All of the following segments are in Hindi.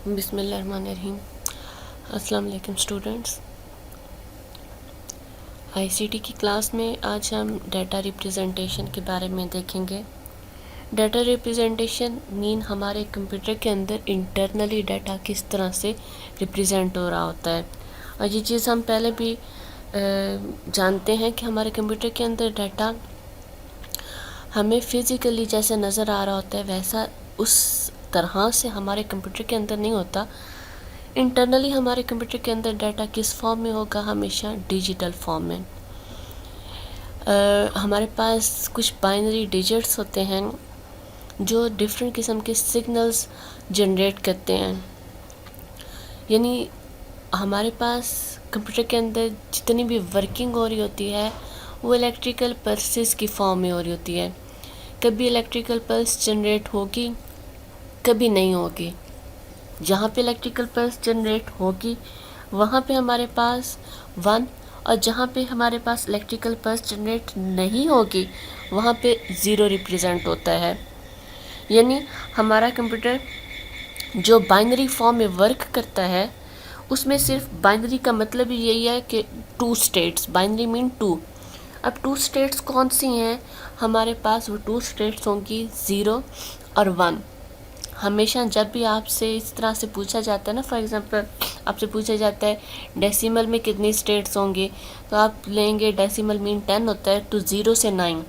बिस्मिल्लाहिर्रहमानिर्रहीम। अस्सलाम वालेकुम स्टूडेंट्स। आईसीटी की क्लास में आज हम डाटा रिप्रेजेंटेशन के बारे में देखेंगे। डाटा रिप्रेजेंटेशन मीन हमारे कंप्यूटर के अंदर इंटरनली डाटा किस तरह से रिप्रेजेंट हो रहा होता है। और ये चीज़ हम पहले भी जानते हैं कि हमारे कंप्यूटर के अंदर डाटा हमें फिज़िकली जैसे नज़र आ रहा होता है वैसा उस तरह से हमारे कंप्यूटर के अंदर नहीं होता। इंटरनली हमारे कंप्यूटर के अंदर डाटा किस फॉर्म में होगा, हमेशा डिजिटल फॉर्म में। हमारे पास कुछ बाइनरी डिजिट्स होते हैं जो डिफरेंट किस्म के सिग्नल्स जनरेट करते हैं। यानी हमारे पास कंप्यूटर के अंदर जितनी भी वर्किंग हो रही होती है वो इलेक्ट्रिकल पल्सेस की फॉर्म में हो रही होती है। कभी इलेक्ट्रिकल पल्स जनरेट होगी, कभी नहीं होगी। जहाँ पे इलेक्ट्रिकल पल्स जनरेट होगी वहाँ पे हमारे पास 1, और जहाँ पे हमारे पास इलेक्ट्रिकल पल्स जनरेट नहीं होगी वहाँ पे 0 रिप्रेजेंट होता है। यानी हमारा कंप्यूटर जो बाइनरी फॉर्म में वर्क करता है उसमें सिर्फ बाइनरी का मतलब ही यही है कि 2 स्टेट्स, बाइनरी मीन 2। अब 2 स्टेट्स कौन सी हैं हमारे पास? वो 2 स्टेट्स होंगी 0 और 1। हमेशा जब भी आपसे इस तरह से पूछा जाता है ना, फॉर एग्जांपल आपसे पूछा जाता है डेसिमल में कितनी स्टेट्स होंगे, तो आप लेंगे डेसिमल मीन 10 होता है तो 0 से 9।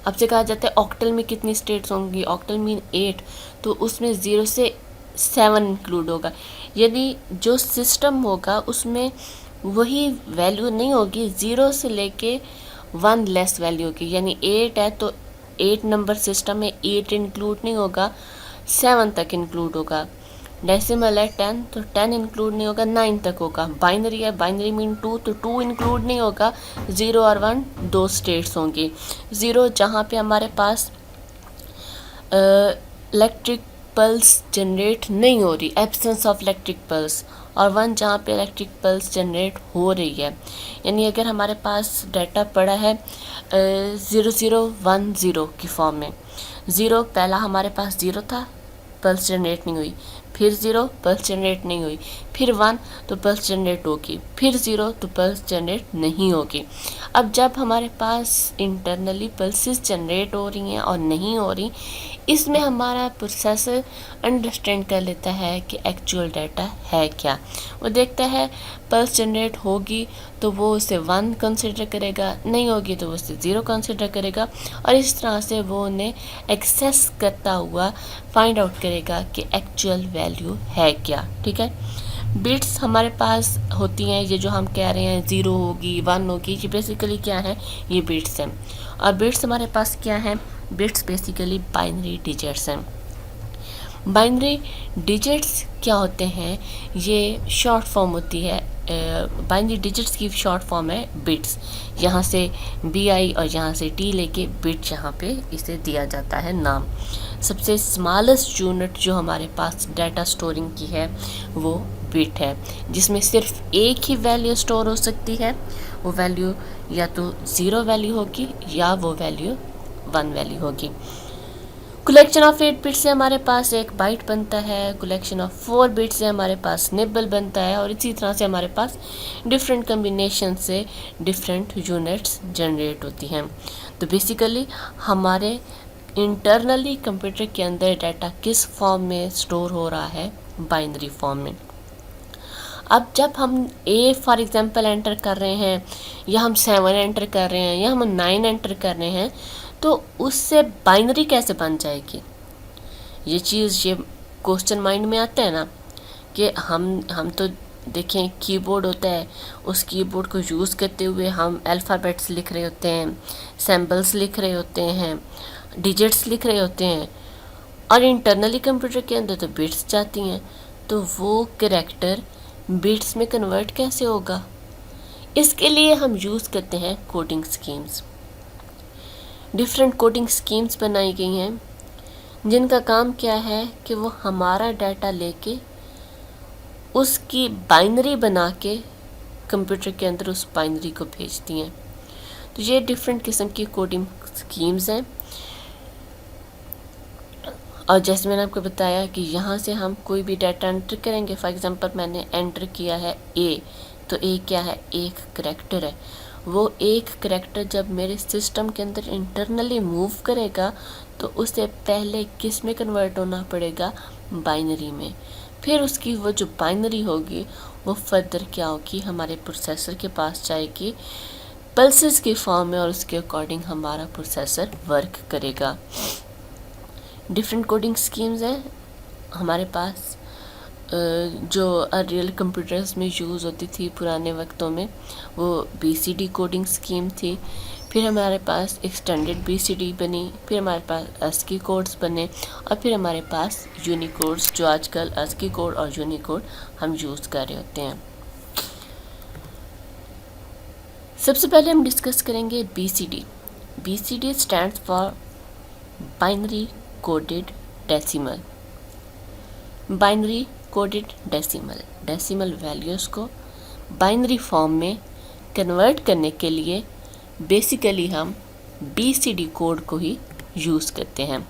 आपसे कहा जाता है ऑक्टल में कितनी स्टेट्स होंगी, ऑक्टल मीन 8, तो उसमें 0 से 7 इंक्लूड होगा। यदि जो सिस्टम होगा उसमें वही वैल्यू नहीं होगी, 0 से लेके 1 लेस वैल्यू होगी। यानी 8 है तो 8 नंबर सिस्टम में 8 इंक्लूड नहीं होगा, 7 तक इंक्लूड होगा। डेसिमल है 10 तो 10 इंक्लूड नहीं होगा, 9 तक होगा। बाइनरी है, बाइनरी मीन 2 तो 2 इंक्लूड नहीं होगा। 0 और 1 2 स्टेट्स होंगी। 0 जहाँ पे हमारे पास इलेक्ट्रिक पल्स जनरेट नहीं हो रही, एब्सेंस ऑफ इलेक्ट्रिक पल्स, और 1 जहाँ पे इलेक्ट्रिक पल्स जनरेट हो रही है। यानी अगर हमारे पास डाटा पड़ा है 0010 की फॉर्म में, 0 पहला हमारे पास 0 था, पल्स जनरेट नहीं हुई, फिर 0 पल्स जनरेट नहीं हुई, फिर 1 तो पल्स जनरेट होगी, फिर 0 तो पल्स जनरेट नहीं होगी। अब जब हमारे पास इंटरनली पल्सेस जनरेट हो रही हैं और नहीं हो रही, इसमें हमारा प्रोसेसर अंडरस्टैंड कर लेता है कि एक्चुअल डाटा है क्या। वो देखता है पल्स जनरेट होगी तो वो उसे 1 कंसिडर करेगा, नहीं होगी तो वो उसे 0 कंसिडर करेगा, और इस तरह से वो उन्हें एक्सेस करता हुआ फाइंड आउट करेगा कि एक्चुअल वैल्यू है क्या। ठीक है, बिट्स हमारे पास होती हैं, ये जो हम कह रहे हैं 0 होगी 1 होगी, ये बेसिकली क्या है, ये बिट्स हैं। और बिट्स हमारे पास क्या है? बिट्स बेसिकली बाइनरी डिजिट्स हैं। बाइनरी डिजिट्स क्या होते हैं? ये शॉर्ट फॉर्म होती है, बाइनरी डिजिट्स की शॉर्ट फॉर्म है बिट्स। यहाँ से BI और यहाँ से T लेके बिट यहाँ पे इसे दिया जाता है नाम। सबसे स्मॉलेस्ट यूनिट जो हमारे पास डाटा स्टोरिंग की है वो बिट है, जिसमें सिर्फ एक ही वैल्यू स्टोर हो सकती है। वो वैल्यू या तो 0 वैल्यू होगी या वो वैल्यू 1 वैल्यू होगी। कलेक्शन ऑफ 8 बिट से हमारे पास एक बाइट बनता है, कलेक्शन ऑफ 4 बिट से हमारे पास निबल बनता है, और इसी तरह से हमारे पास डिफरेंट कम्बिनेशन से डिफरेंट यूनिट्स जनरेट होती हैं। तो बेसिकली हमारे इंटरनली कंप्यूटर के अंदर डाटा किस फॉर्म में स्टोर हो रहा है? बाइनरी फॉर्म में। अब जब हम A फॉर एग्जांपल एंटर कर रहे हैं, या हम 7 एंटर कर रहे हैं, या हम 9 एंटर कर रहे हैं, तो उससे बाइनरी कैसे बन जाएगी? ये चीज़, ये क्वेश्चन माइंड में आता है ना कि हम तो देखें कीबोर्ड होता है, उस कीबोर्ड को यूज़ करते हुए हम अल्फ़ाबेट्स लिख रहे होते हैं, सिंबल्स लिख रहे होते हैं, डिजिट्स लिख रहे होते हैं, और इंटरनली कंप्यूटर के अंदर तो बिट्स जाती हैं। तो वो कैरेक्टर बिट्स में कन्वर्ट कैसे होगा? इसके लिए हम यूज़ करते हैं coding schemes. Different coding schemes बनाई गई हैं जिनका काम क्या है कि वो हमारा डाटा लेके उसकी बाइनरी बना के कंप्यूटर के अंदर उस बाइनरी को भेजती हैं। तो ये डिफरेंट किस्म की कोडिंग स्कीम्स हैं। और जैसे मैंने आपको बताया कि यहाँ से हम कोई भी डाटा एंटर करेंगे। फॉर एग्जांपल मैंने एंटर किया है ए, तो ए क्या है, एक करैक्टर है। वो एक करैक्टर जब मेरे सिस्टम के अंदर इंटरनली मूव करेगा तो उसे पहले किस में कन्वर्ट होना पड़ेगा, बाइनरी में। फिर उसकी वो जो बाइनरी होगी वो फर्दर क्या होगी, हमारे प्रोसेसर के पास जाएगी पल्सेस के फॉर्म में, और उसके अकॉर्डिंग हमारा प्रोसेसर वर्क करेगा। डिफरेंट कोडिंग स्कीम्स हैं हमारे पास जो रियल कंप्यूटर्स में यूज़ होती थी पुराने वक्तों में, वो BCD कोडिंग स्कीम थी। फिर हमारे पास एक्सटेंडेड BCD बनी, फिर हमारे पास ASCII कोड्स बने, और फिर हमारे पास यूनिकोड्स, जो आजकल ASCII कोड और यूनिकोड हम यूज़ कर रहे होते हैं। सबसे पहले हम डिस्कस करेंगे BCD। BCD stands for binary coded decimal. Binary coded decimal, decimal values को बाइनरी फॉर्म में कन्वर्ट करने के लिए बेसिकली हम BCD कोड को ही यूज़ करते हैं।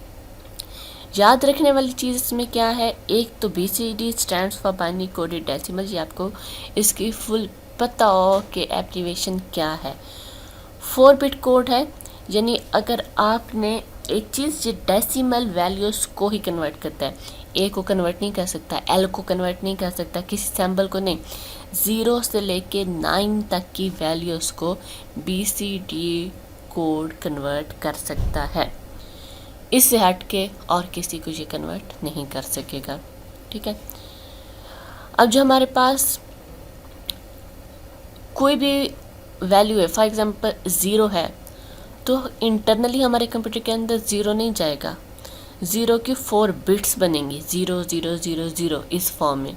याद रखने वाली चीज़ इसमें क्या है, एक तो BCD stands for binary coded decimal, ये आपको इसकी फुल पता हो कि एब्रीविएशन क्या है। 4 बिट कोड है, यानी अगर आपने एक चीज़ जो डेसिमल वैल्यूज़ को ही कन्वर्ट करता है, ए को कन्वर्ट नहीं कर सकता, एल को कन्वर्ट नहीं कर सकता, किसी सिंबल को नहीं, 0 से लेके 9 तक की वैल्यूज़ को BCD कोड कन्वर्ट कर सकता है। इससे हट के और किसी को ये कन्वर्ट नहीं कर सकेगा। ठीक है, अब जो हमारे पास कोई भी वैल्यू है, फॉर एग्जांपल 0 है, तो इंटरनली हमारे कंप्यूटर के अंदर 0 नहीं जाएगा, 0 की 4 बिट्स बनेंगी, 0 0 0 0 इस फॉर्म में।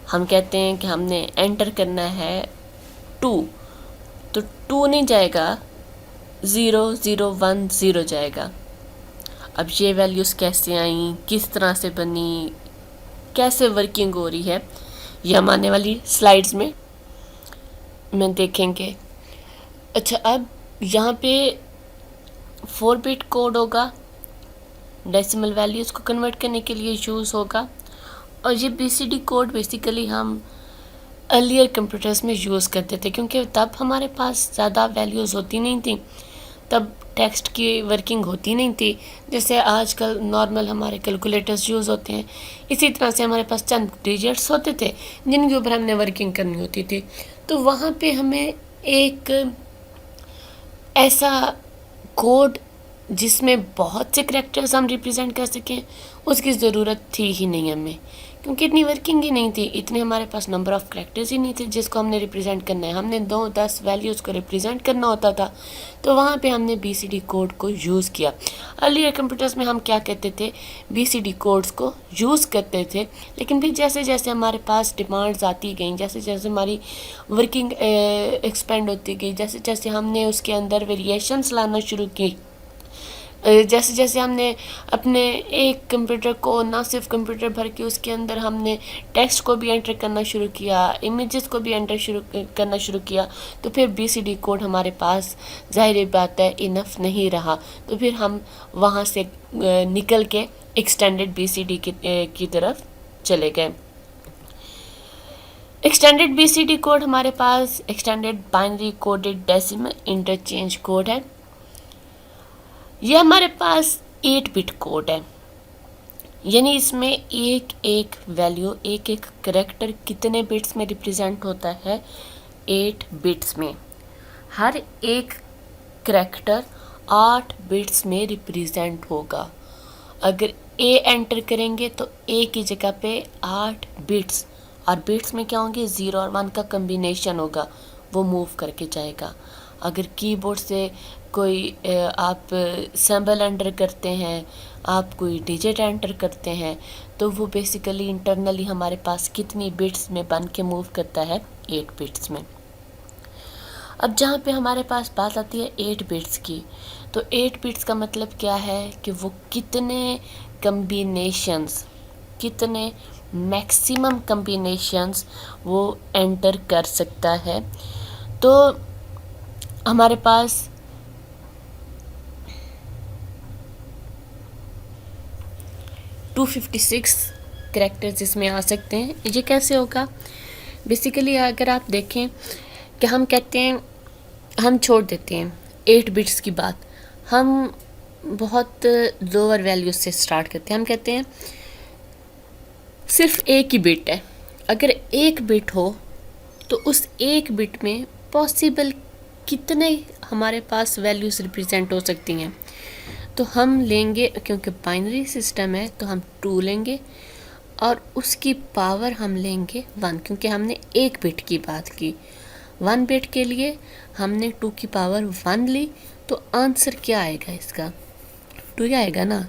हम कहते हैं कि हमने एंटर करना है 2, तो 2 नहीं जाएगा, 0 0 1 0 जाएगा। अब ये वैल्यूज़ कैसे आई, किस तरह से बनी, कैसे वर्किंग हो रही है, ये हम आने वाली स्लाइड्स में देखेंगे। अच्छा, अब यहाँ पे 4 बिट कोड होगा, डेसिमल वैल्यूज़ को कन्वर्ट करने के लिए यूज़ होगा, और ये BCD कोड बेसिकली हम अर्लियर कंप्यूटर्स में यूज़ करते थे, क्योंकि तब हमारे पास ज़्यादा वैल्यूज़ होती नहीं थी, तब टेक्स्ट की वर्किंग होती नहीं थी जैसे आजकल नॉर्मल हमारे कैलकुलेटर्स यूज़ होते हैं। इसी तरह से हमारे पास चंद डिजिट्स होते थे जिनके ऊपर हमने वर्किंग करनी होती थी, तो वहाँ पे हमें एक ऐसा कोड जिसमें बहुत से करैक्टर्स हम रिप्रेजेंट कर सकें उसकी ज़रूरत थी ही नहीं हमें, क्योंकि इतनी वर्किंग ही नहीं थी, इतने हमारे पास नंबर ऑफ़ करैक्टर्स ही नहीं थे जिसको हमने रिप्रेजेंट करना है। हमने 2-10 वैल्यूज़ को रिप्रेजेंट करना होता था, तो वहाँ पे हमने BCD कोड को यूज़ किया। अर्लियर कंप्यूटर्स में हम क्या कहते थे, BCD कोड्स को यूज़ करते थे, लेकिन फिर जैसे जैसे हमारे पास डिमांड्स आती गई, जैसे जैसे हमारी वर्किंग एक्सपेंड होती गई, जैसे जैसे हमने उसके अंदर वेरिएशंस लाना शुरू की, जैसे जैसे हमने अपने एक कंप्यूटर को ना सिर्फ कंप्यूटर भर के उसके अंदर हमने टेक्स्ट को भी एंटर करना शुरू किया, इमेजेस को भी एंटर करना शुरू किया, तो फिर BCD कोड हमारे पास ज़ाहिर बात है इनफ नहीं रहा, तो फिर हम वहाँ से निकल के एक्सटेंडेड BCD की तरफ चले गए। एक्सटेंडेड BCD कोड हमारे पास extended binary coded decimal interchange code है। ये हमारे पास 8 बिट कोड है, यानी इसमें एक एक वैल्यू, एक एक करैक्टर कितने बिट्स में रिप्रेजेंट होता है, 8 बिट्स में। हर एक करैक्टर 8 बिट्स में रिप्रेजेंट होगा। अगर A एंटर करेंगे तो A की जगह पे 8 बिट्स, और बिट्स में क्या होंगे, 0 और 1 का कम्बिनेशन होगा, वो मूव करके जाएगा। अगर कीबोर्ड से कोई आप सिंबल एंटर करते हैं, आप कोई डिजिट एंटर करते हैं, तो वो बेसिकली इंटरनली हमारे पास कितनी बिट्स में बन के मूव करता है, 8 बिट्स में। अब जहाँ पे हमारे पास बात आती है 8 बिट्स की, तो 8 बिट्स का मतलब क्या है कि वो कितने कम्बिनेशंस, कितने मैक्सिमम कम्बिनेशंस वो एंटर कर सकता है। तो हमारे पास 256 कैरेक्टर्स इसमें आ सकते हैं। ये कैसे होगा? बेसिकली अगर आप देखें कि हम कहते हैं, हम छोड़ देते हैं 8 बिट्स की बात, हम बहुत लोअर वैल्यूज से स्टार्ट करते हैं। हम कहते हैं सिर्फ एक ही बिट है, अगर एक बिट हो तो उस एक बिट में पॉसिबल कितने हमारे पास वैल्यूज़ रिप्रेजेंट हो सकती हैं। तो हम लेंगे, क्योंकि बाइनरी सिस्टम है तो हम 2 लेंगे और उसकी पावर हम लेंगे 1, क्योंकि हमने एक बिट की बात की। 1 बिट के लिए हमने 2 की पावर 1 ली, तो आंसर क्या आएगा इसका? 2 ही आएगा ना।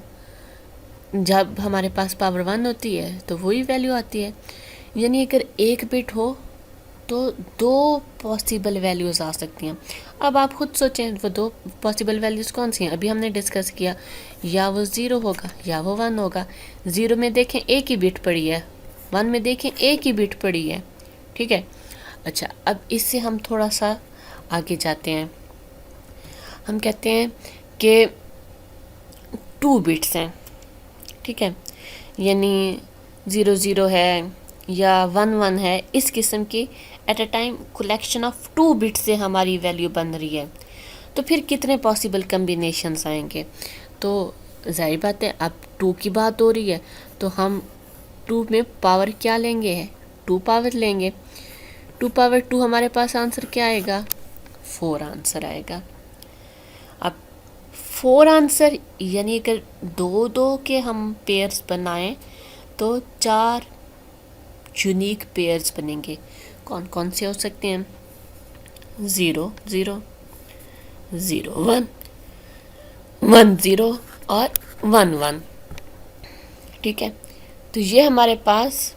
जब हमारे पास पावर 1 होती है तो वही वैल्यू आती है। यानी अगर एक बिट हो तो 2 पॉसिबल वैल्यूज़ आ सकती हैं। अब आप खुद सोचें वो 2 पॉसिबल वैल्यूज़ कौन सी हैं? अभी हमने डिस्कस किया, या वो 0 होगा या वो 1 होगा। 0 में देखें एक ही बिट पड़ी है, 1 में देखें एक ही बिट पड़ी है, ठीक है। अच्छा, अब इससे हम थोड़ा सा आगे जाते हैं। हम कहते हैं कि 2 बिट्स हैं, ठीक है, यानी 0 0 है या 1 1 है, इस किस्म की at a time collection of 2 bit से हमारी वैल्यू बन रही है। तो फिर कितने पॉसिबल कम्बिनेशंस आएंगे? तो जाहिर बात है, अब 2 की बात हो रही है तो हम 2 में पावर क्या लेंगे? 2 पावर लेंगे। 2 पावर 2 हमारे पास आंसर क्या आएगा? 4 आंसर आएगा। अब 4 आंसर, यानी अगर 2 2 के हम पेयर्स बनाएं तो 4 यूनिक पेयर्स बनेंगे। कौन कौन से हो सकते हैं? 0 0 0 1 1 0 और 1 1, ठीक है। तो ये हमारे पास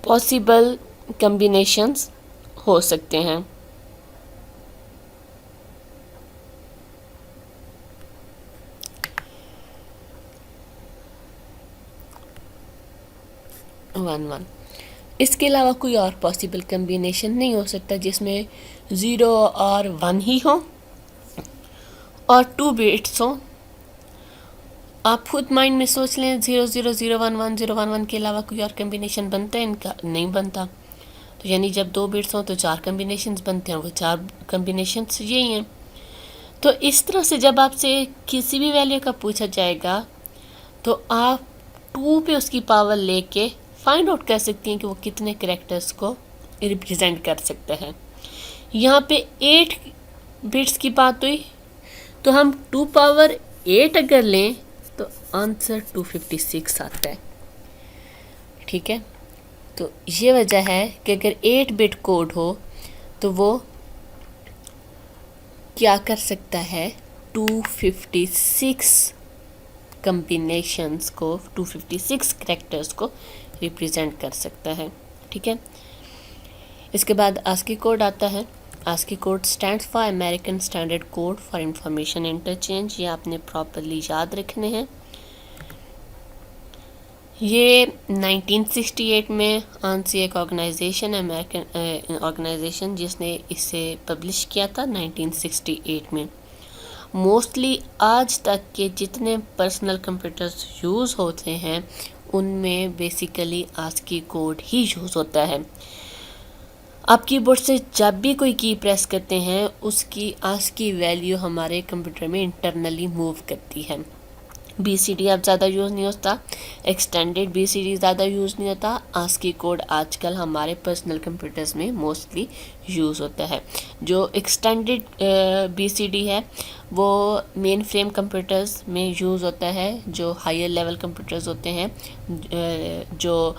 पॉसिबल कम्बिनेशंस हो सकते हैं। वन वन, इसके अलावा कोई और पॉसिबल कम्बिनेशन नहीं हो सकता जिसमें 0 और 1 ही हो और 2 बिट्स हो। आप खुद माइंड में सोच लें, 0 0 0 1 1 0 1 1 के अलावा कोई और कम्बिनेशन बनता है इनका? नहीं बनता। तो यानी जब 2 बिट्स हों तो 4 कम्बिनेशंस बनते हैं, वो 4 कम्बिनेशंस यही हैं। तो इस तरह से जब आपसे किसी भी वैल्यू का पूछा जाएगा तो आप 2 पे उसकी पावर लेके फाइंड आउट कर सकती हैं कि वो कितने कैरेक्टर्स को रिप्रेजेंट कर सकते हैं। यहाँ पे 8 बिट्स की बात हुई, तो हम 2 पावर 8 अगर लें तो आंसर 256 आता है, ठीक है। तो ये वजह है कि अगर 8 बिट कोड हो तो वो क्या कर सकता है? 256 कम्बिनेशंस को, 256 कैरेक्टर्स को रिप्रेजेंट कर सकता है, ठीक है। इसके बाद आस्की कोड आता है। ASCII code stands for American standard code for information interchange. ये आपने प्रॉपरली याद रखने हैं। ये 1968 में आंसी एक ऑर्गेनाइजेशन, अमेरिकन ऑर्गेनाइजेशन, जिसने इसे पब्लिश किया था 1968 में। मोस्टली आज तक के जितने पर्सनल कंप्यूटर्स यूज़ होते हैं उनमें बेसिकली आस्की कोड ही यूज़ होता है। आप कीबोर्ड से जब भी कोई की प्रेस करते हैं उसकी आस्की वैल्यू हमारे कंप्यूटर में इंटरनली मूव करती है। BCD अब ज़्यादा यूज़ नहीं होता, एक्सटेंडेड BCD ज़्यादा यूज़ नहीं होता। आस्की कोड आजकल हमारे पर्सनल कंप्यूटर्स में मोस्टली यूज़ होता है। जो एक्सटेंडेड BCD है वो मेन फ्रेम कंप्यूटर्स में यूज़ होता है। जो हायर लेवल कंप्यूटर्स होते हैं, जो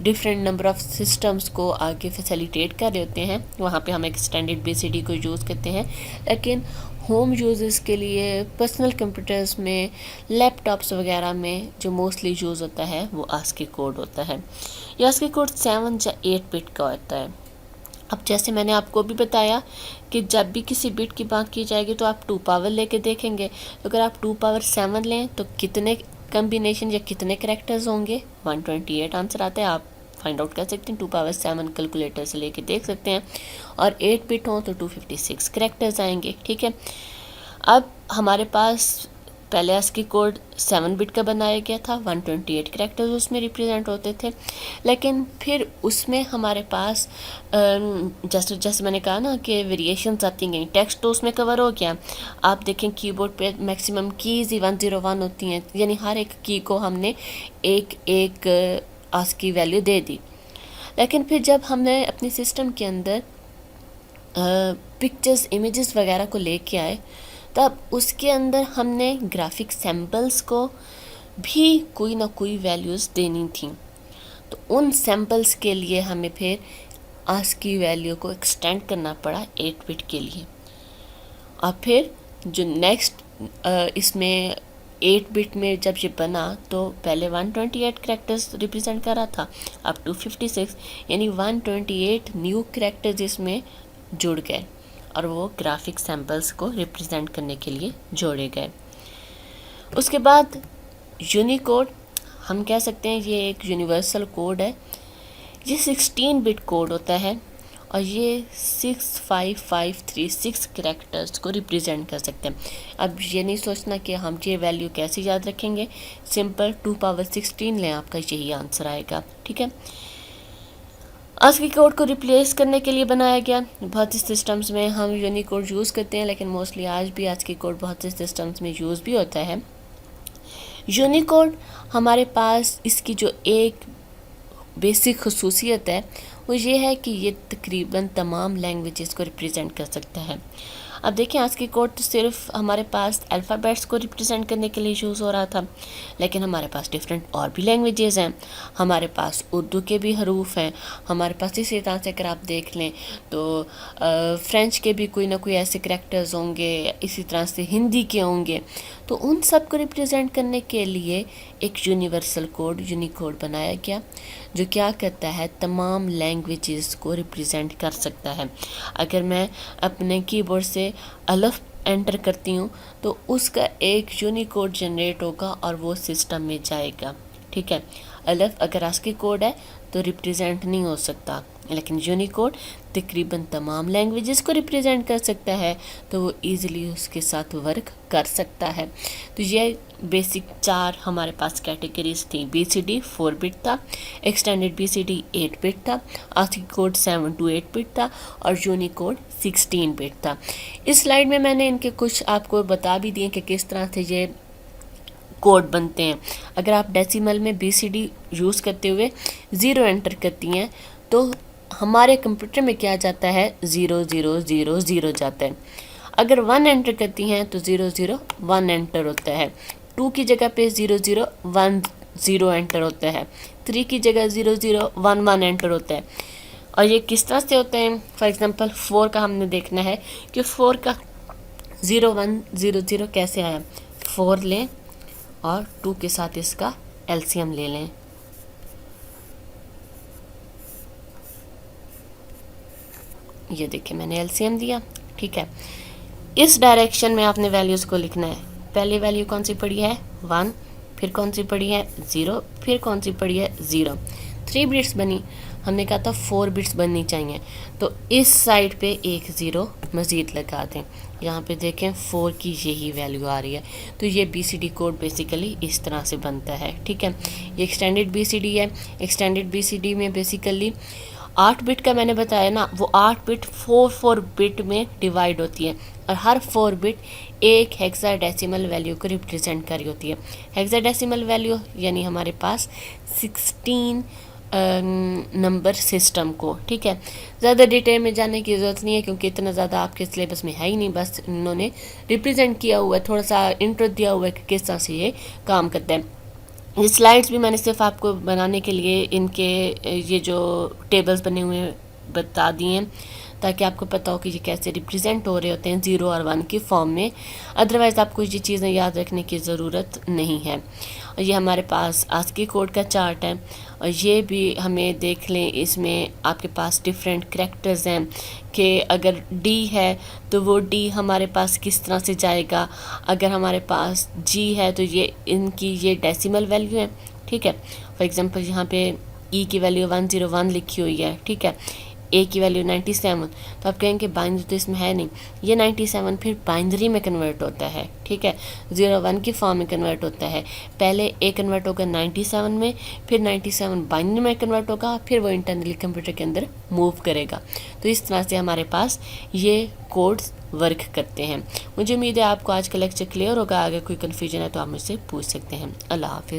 डिफरेंट नंबर ऑफ सिस्टम्स को आगे फैसिलिटेट कर रहे होते हैं, वहाँ पे हम एक्सटेंडेड BCD को यूज़ करते हैं। लेकिन होम यूज़र्स के लिए पर्सनल कंप्यूटर्स में, लैपटॉप्स वगैरह में जो मोस्टली यूज़ होता है वो आस्की कोड होता है। ये आस्की कोड 7 या 8 बिट का होता है। अब जैसे मैंने आपको भी बताया कि जब भी किसी बिट की बात की जाएगी तो आप 2 पावर लेके देखेंगे। अगर आप 2 पावर 7 लें तो कितने कम्बिनेशन या कितने कैरेक्टर्स होंगे? 128 आंसर आता है। आप फाइंड आउट कर सकते हैं, 2 पावर 7 कैलकुलेटर से लेके देख सकते हैं। और 8 बिट हो तो 256 कैरेक्टर्स आएंगे, ठीक है। अब हमारे पास पहले ASCII कोड 7 बिट का बनाया गया था, 128 कैरेक्टर्स उसमें रिप्रेजेंट होते थे, लेकिन फिर उसमें हमारे पास जैसे मैंने कहा ना कि वेरिएशंस आती गई, टेक्स्ट तो उसमें कवर हो गया। आप देखें कीबोर्ड पे मैक्सिमम कीज़ ही 101 होती हैं, यानी हर एक की को हमने एक एक ASCII वैल्यू दे दी। लेकिन फिर जब हमने अपने सिस्टम के अंदर पिक्चर्स इमेजेस वगैरह को लेके आए, तब उसके अंदर हमने ग्राफिक सैम्पल्स को भी कोई ना कोई वैल्यूज़ देनी थी। तो उन सैम्पल्स के लिए हमें फिर ASCII वैल्यू को एक्सटेंड करना पड़ा 8 बिट के लिए। और फिर जो नेक्स्ट इसमें 8 बिट में जब ये बना तो पहले 128 कैरेक्टर्स रिप्रेजेंट कर रहा था, अब 256, यानी 128 न्यू कैरेक्टर्स इसमें जुड़ गए और वो ग्राफिक सैम्पल्स को रिप्रेजेंट करने के लिए जोड़े गए। उसके बाद यूनिकोड, हम कह सकते हैं ये एक यूनिवर्सल कोड है। ये 16 बिट कोड होता है और ये 65536 कैरेक्टर्स को रिप्रेजेंट कर सकते हैं। अब ये नहीं सोचना कि हम ये वैल्यू कैसे याद रखेंगे, सिंपल 2 पावर 16 लें, आपका यही आंसर आएगा। ठीक है, ASCII कोड को रिप्लेस करने के लिए बनाया गया। बहुत से सिस्टम्स में हम यूनिकोड यूज़ करते हैं, लेकिन मोस्टली आज भी ASCII कोड बहुत से सिस्टम्स में यूज़ भी होता है। यूनिकोड हमारे पास इसकी जो एक बेसिक खसूसियत है वो ये है कि ये तकरीबन तमाम लैंग्वेजेस को रिप्रेजेंट कर सकता है। अब देखें, ASCII कोड तो सिर्फ हमारे पास अल्फ़ाबेट्स को रिप्रेजेंट करने के लिए यूज़ हो रहा था, लेकिन हमारे पास डिफरेंट और भी लैंग्वेजेस हैं। हमारे पास उर्दू के भी हरूफ हैं, हमारे पास इसी तरह से अगर आप देख लें तो फ्रेंच के भी कोई ना कोई ऐसे करैक्टर्स होंगे, इसी तरह से हिंदी के होंगे। तो उन सब को रिप्रेजेंट करने के लिए एक यूनिवर्सल कोड यूनिकोड बनाया गया, जो क्या करता है, तमाम लैंग्वेजेस को रिप्रेजेंट कर सकता है। अगर मैं अपने कीबोर्ड से अलिफ एंटर करती हूँ तो उसका एक यूनिकोड जनरेट होगा और वो सिस्टम में जाएगा। ठीक है, अलिफ अगर ASCII कोड है तो रिप्रेजेंट नहीं हो सकता, लेकिन यूनिकोड तकरीबन तमाम लैंग्वेजेस को रिप्रेजेंट कर सकता है, तो वो इजीली उसके साथ वर्क कर सकता है। तो ये बेसिक 4 हमारे पास कैटेगरीज थी। BCD 4 बिट था, एक्सटेंडेड BCD 8 बिट था, ASCII कोड 7 to 8 बिट था और यूनिकोड 16 बिट था। इस स्लाइड में मैंने इनके कुछ आपको बता भी दिए कि किस तरह से ये कोड बनते हैं। अगर आप डेसिमल में BCD यूज़ करते हुए 0 एंटर करती हैं तो हमारे कंप्यूटर में क्या जाता है, 0000 जाता है। अगर 1 एंटर करती हैं तो 001 एंटर होता है, 2 की जगह पे 0010 एंटर होता है, 3 की जगह 0011 एंटर होता है। और ये किस तरह से होते हैं, फॉर एग्जांपल 4 का हमने देखना है कि 4 का 0100 कैसे आया। 4 लें और 2 के साथ इसका LCM ले लें। ये देखिए मैंने LCM दिया। ठीक है, इस डायरेक्शन में आपने वैल्यूज़ को लिखना है। पहली वैल्यू कौन सी पड़ी है, 1, फिर कौन सी पड़ी है, 0, फिर कौन सी पड़ी है, 0। 3 बिट्स बनी, हमने कहा था 4 बिट्स बननी चाहिए, तो इस साइड पे एक 0 मज़ीद लगा दें। यहाँ पे देखें 4 की यही वैल्यू आ रही है, तो ये BCD कोड बेसिकली इस तरह से बनता है। ठीक है, ये एक्सटेंडेड BCD है। एक्सटेंडेड BCD में बेसिकली 8 बिट का मैंने बताया ना, वो 8 बिट 4 बिट में डिवाइड होती है और हर 4 बिट एक हेक्साडेसिमल वैल्यू को रिप्रेजेंट कर रही होती है। हेक्साडेसिमल वैल्यू यानी हमारे पास 16 नंबर सिस्टम को। ठीक है, ज़्यादा डिटेल में जाने की ज़रूरत नहीं है क्योंकि इतना ज़्यादा आपके सिलेबस में है ही नहीं, बस इन्होंने रिप्रेजेंट किया हुआ है, थोड़ा सा इंट्रो दिया हुआ है कि किस तरह से ये काम करता है। ये स्लाइड्स भी मैंने सिर्फ आपको बनाने के लिए इनके ये जो टेबल्स बने हुए हैं बता दिए हैं, ताकि आपको पता हो कि ये कैसे रिप्रेजेंट हो रहे होते हैं 0 और 1 की फॉर्म में। अदरवाइज़ आपको ये चीज़ें याद रखने की ज़रूरत नहीं है। और ये हमारे पास ASCII कोड का चार्ट है और ये भी हमें देख लें, इसमें आपके पास डिफरेंट करैक्टर्स हैं कि अगर D है तो वो D हमारे पास किस तरह से जाएगा, अगर हमारे पास G है तो ये इनकी ये डेसिमल वैल्यू है। ठीक है, फॉर एग्जांपल यहाँ पे E की वैल्यू 101 लिखी हुई है। ठीक है, ए की वैल्यू 97, तो आप कहेंगे बाइनरी तो इसमें है नहीं, ये 97 फिर बाइनरी में कन्वर्ट होता है, ठीक है, 01 की फॉर्म में कन्वर्ट होता है। पहले ए कन्वर्ट होगा 97 में, फिर 97 बाइनरी में कन्वर्ट होगा, फिर वो इंटरनली कंप्यूटर के अंदर मूव करेगा। तो इस तरह से हमारे पास ये कोड्स वर्क करते हैं। मुझे उम्मीद है आपको आज का लेक्चर क्लियर होगा। अगर कोई कन्फ्यूजन है तो आप मुझसे पूछ सकते हैं। अल्लाह हाफिज़।